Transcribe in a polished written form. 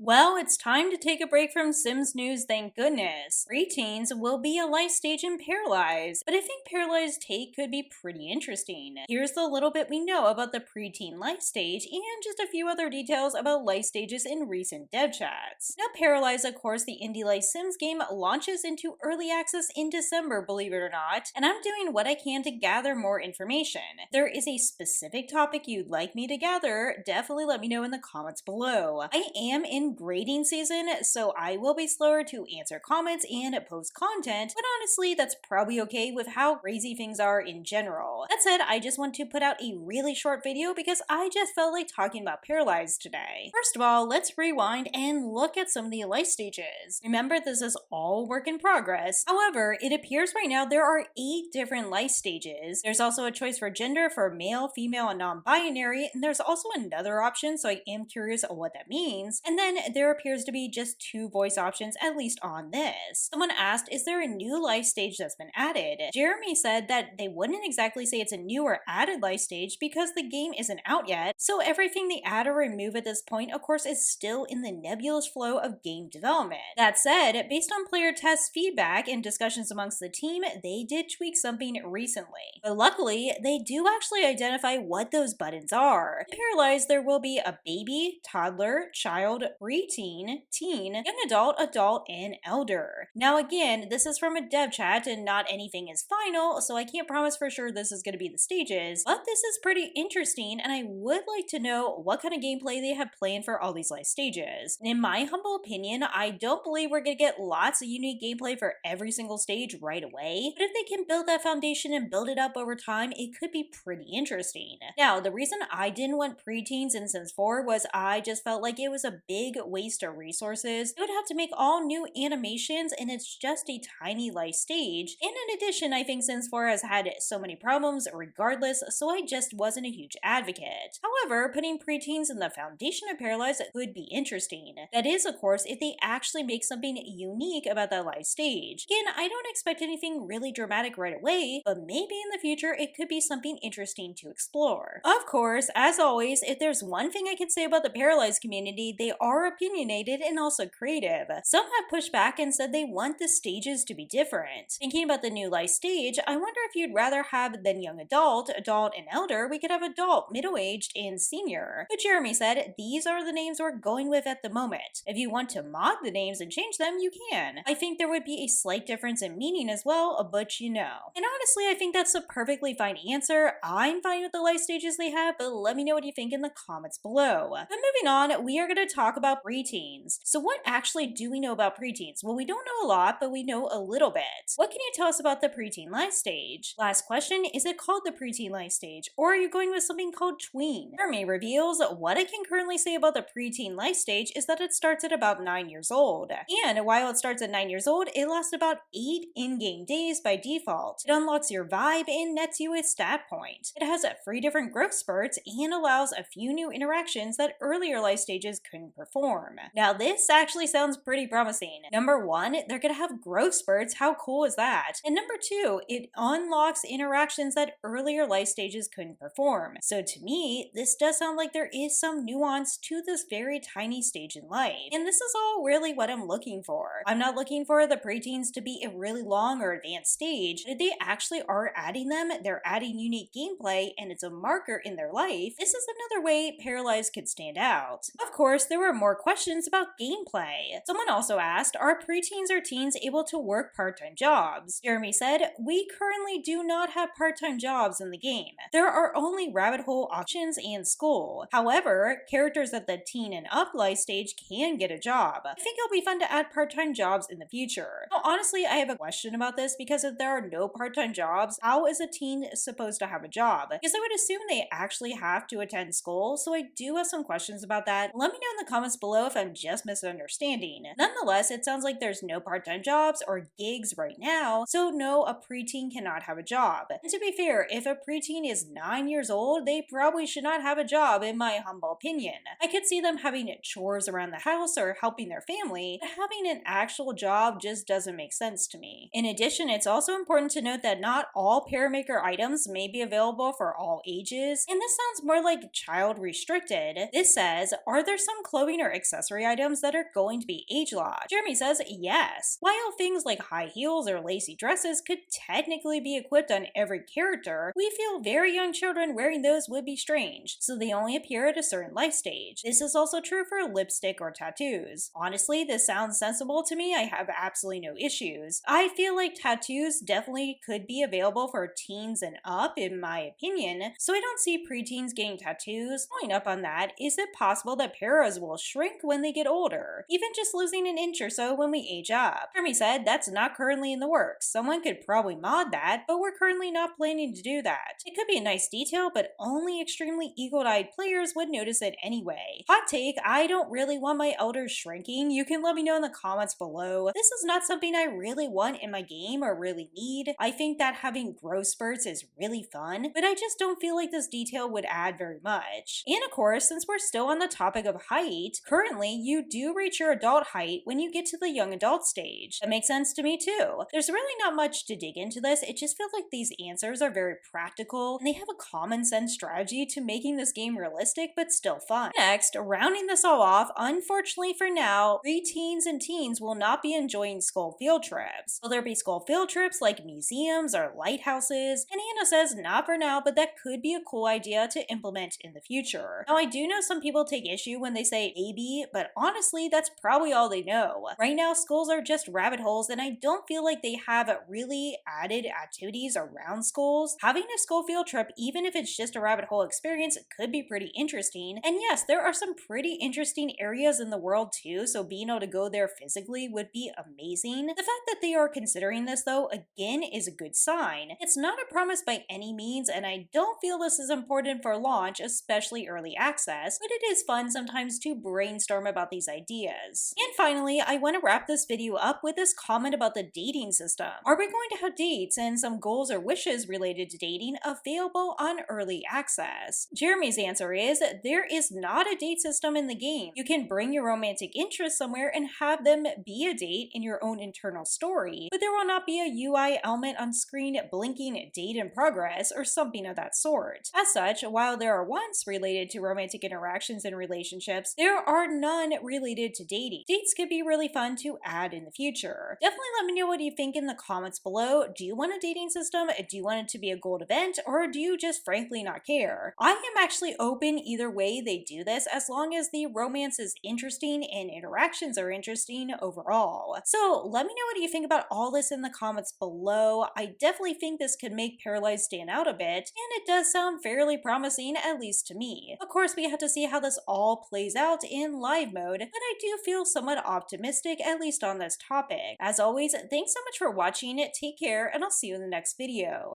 Well, it's time to take a break from Sims news, thank goodness. Preteens will be a life stage in Paralives, but I think Paralives' take could be pretty interesting. Here's the little bit we know about the preteen life stage and just a few other details about life stages in recent dev chats. Now, Paralives, of course, the indie life Sims game, launches into early access in December, believe it or not, and I'm doing what I can to gather more information. If there is a specific topic you'd like me to gather, definitely let me know in the comments below. I am in grading season, so I will be slower to answer comments and post content, but honestly, that's probably okay with how crazy things are in general. That said, I just want to put out a really short video because I just felt like talking about Paralives today. First of all, let's rewind and look at some of the life stages. Remember, this is all work in progress. However, it appears right now there are 8 different life stages. There's also a choice for gender for male, female, and non-binary, and there's also another option, so I am curious what that means. And then there appears to be just 2 voice options, at least on this. Someone asked, is there a new life stage that's been added? Jeremy said that they wouldn't exactly say it's a new or added life stage because the game isn't out yet, so everything they add or remove at this point, of course, is still in the nebulous flow of game development. That said, based on player test feedback and discussions amongst the team, they did tweak something recently. But luckily, they do actually identify what those buttons are. Paralyzed, there will be a baby, toddler, child, preteen, teen, young adult, and elder. Now again, this is from a dev chat and not anything is final, so I can't promise for sure this is going to be the stages, but this is pretty interesting and I would like to know what kind of gameplay they have planned for all these life stages. In my humble opinion, I don't believe we're going to get lots of unique gameplay for every single stage right away, but if they can build that foundation and build it up over time, it could be pretty interesting. Now, the reason I didn't want preteens in Sims 4 was I just felt like it was a big waste of resources. They would have to make all new animations and it's just a tiny life stage. And in addition, I think Sims 4 has had so many problems regardless, so I just wasn't a huge advocate. However, putting preteens in the foundation of Paralyzed could be interesting. That is, of course, if they actually make something unique about that life stage. Again, I don't expect anything really dramatic right away, but maybe in the future it could be something interesting to explore. Of course, as always, if there's one thing I can say about the Paralyzed community, they are opinionated and also creative. Some have pushed back and said they want the stages to be different. Thinking about the new life stage, I wonder if you'd rather have than young adult, and elder, we could have adult, middle-aged, and senior. But Jeremy said, these are the names we're going with at the moment. If you want to mod the names and change them, you can. I think there would be a slight difference in meaning as well, but you know. And honestly, I think that's a perfectly fine answer. I'm fine with the life stages they have, but let me know what you think in the comments below. But moving on, we are going to talk about preteens. So what actually do we know about preteens? Well, we don't know a lot, but we know a little bit. What can you tell us about the preteen life stage? Last question, is it called the preteen life stage, or are you going with something called tween? Jeremy reveals, what I can currently say about the preteen life stage is that it starts at about 9 years old. And while it starts at 9 years old, it lasts about 8 in-game days by default. It unlocks your vibe and nets you a stat point. It has 3 different growth spurts and allows a few new interactions that earlier life stages couldn't perform. Now this actually sounds pretty promising. Number 1, they're gonna have growth spurts, how cool is that? And number 2, it unlocks interactions that earlier life stages couldn't perform. So to me, this does sound like there is some nuance to this very tiny stage in life. And this is all really what I'm looking for. I'm not looking for the preteens to be a really long or advanced stage. If they actually are adding them, they're adding unique gameplay, and it's a marker in their life, this is another way Paralyzed could stand out. Of course, there were more questions about gameplay. Someone also asked, are preteens or teens able to work part-time jobs? Jeremy said, we currently do not have part-time jobs in the game. There are only rabbit hole options and school. However, characters at the teen and up life stage can get a job. I think it'll be fun to add part-time jobs in the future. Now, honestly, I have a question about this because if there are no part-time jobs, how is a teen supposed to have a job? Because I would assume they actually have to attend school, so I do have some questions about that. Let me know in the comments below if I'm just misunderstanding. Nonetheless, it sounds like there's no part-time jobs or gigs right now, so no, a preteen cannot have a job. And to be fair, if a preteen is 9 years old, they probably should not have a job in my humble opinion. I could see them having chores around the house or helping their family, but having an actual job just doesn't make sense to me. In addition, it's also important to note that not all paramaker items may be available for all ages, and this sounds more like child restricted. This says, are there some clothing or or accessory items that are going to be age-locked? Jeremy says yes. While things like high heels or lacy dresses could technically be equipped on every character, we feel very young children wearing those would be strange, so they only appear at a certain life stage. This is also true for lipstick or tattoos. Honestly, this sounds sensible to me. I have absolutely no issues. I feel like tattoos definitely could be available for teens and up, in my opinion, so I don't see preteens getting tattoos. Following up on that, is it possible that paras will shrink when they get older, even just losing an inch or so when we age up? Jeremy said that's not currently in the works. Someone could probably mod that, but we're currently not planning to do that. It could be a nice detail, but only extremely eagle-eyed players would notice it anyway. Hot take, I don't really want my elders shrinking. You can let me know in the comments below. This is not something I really want in my game or really need. I think that having growth spurts is really fun, but I just don't feel like this detail would add very much. And of course, since we're still on the topic of height, currently you do reach your adult height when you get to the young adult stage. That makes sense to me too. There's really not much to dig into this. It just feels like these answers are very practical and they have a common sense strategy to making this game realistic but still fun. Next, rounding this all off, unfortunately for now, preteens and teens will not be enjoying school field trips. Will there be school field trips like museums or lighthouses? And Hannah says not for now, but that could be a cool idea to implement in the future. Now, I do know some people take issue when they say maybe, but honestly, that's probably all they know. Right now, schools are just rabbit holes, and I don't feel like they have really added activities around schools. Having a school field trip, even if it's just a rabbit hole experience, could be pretty interesting. And yes, there are some pretty interesting areas in the world too, so being able to go there physically would be amazing. The fact that they are considering this, though, again, is a good sign. It's not a promise by any means, and I don't feel this is important for launch, especially early access, but it is fun sometimes to brainstorm about these ideas. And finally, I want to wrap this video up with this comment about the dating system. Are we going to have dates and some goals or wishes related to dating available on early access? Jeremy's answer is there is not a date system in the game. You can bring your romantic interest somewhere and have them be a date in your own internal story, but there will not be a UI element on screen blinking date in progress or something of that sort. As such, while there are ones related to romantic interactions and relationships, there are none related to dating. Dates could be really fun to add in the future. Definitely let me know what you think in the comments below. Do you want a dating system? Do you want it to be a gold event? Or do you just frankly not care? I am actually open either way they do this, as long as the romance is interesting and interactions are interesting overall. So let me know what you think about all this in the comments below. I definitely think this could make Paralives stand out a bit, and it does sound fairly promising, at least to me. Of course, we have to see how this all plays out in live mode, but I do feel somewhat optimistic, at least on this topic. As always, thanks so much for watching, take care, and I'll see you in the next video.